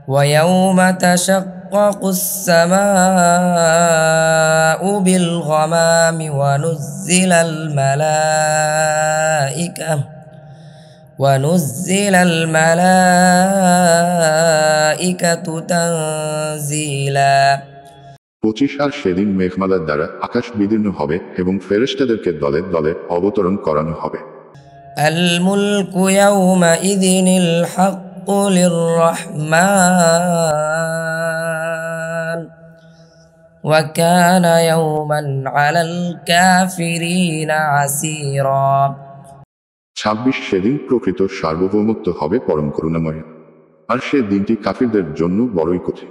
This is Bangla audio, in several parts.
ويوم تشقق السماء بالغمام ونزل الملائكة تنزيلا 25 আর সেদিন মেঘমালার দ্বারা আকাশ বিদীর্ণ হবে এবং ফেরেশতাদেরকে দলে দলে অবতরণ করানো হবে। الملك يومئذ الحق للرحمن وكان يوما على الكافرين عسيرا 26 সেদিন প্রকৃত সার্বভৌমত্ব হবে পরম করুণাময়, আর সে দিনটি কাফিরদের জন্য বড়ই কঠিন।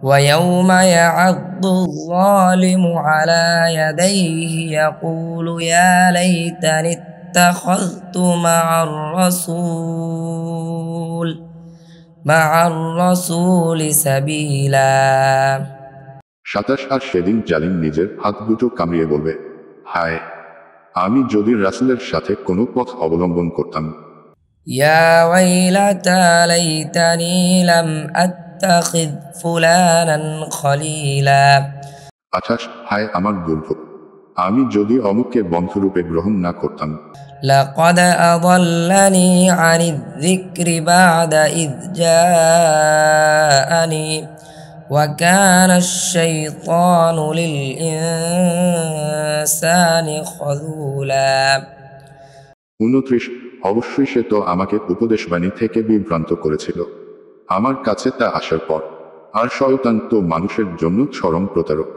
ويوم يعض الظالم على يديه يقول يا ليتني اتخذت مع الرسول سبيلا 27 আর সেদিন জালিম নিজের হাত দুটো কামড়িয়ে বলবে, হায়, আমি যদি রাসূলের সাথে কোনো পথ অবলম্বন করতাম। يا ويلتى ليتني لم أتخذ فلانا خليلا 28 হায় আমার দুর্ভোগ, আমি যদি অমুককে বন্ধুরূপে গ্রহণ না করতাম। لقد أضلني عن الذكر بعد إذ جاءني وكان الشيطان للإنسان خذولا 29 অবশ্যই সে তো আমাকে উপদেশবাণী থেকে বিভ্রান্ত করেছিল আমার কাছে তা আসার পর, আর শয়তান তো মানুষের জন্য চরম প্রতারক।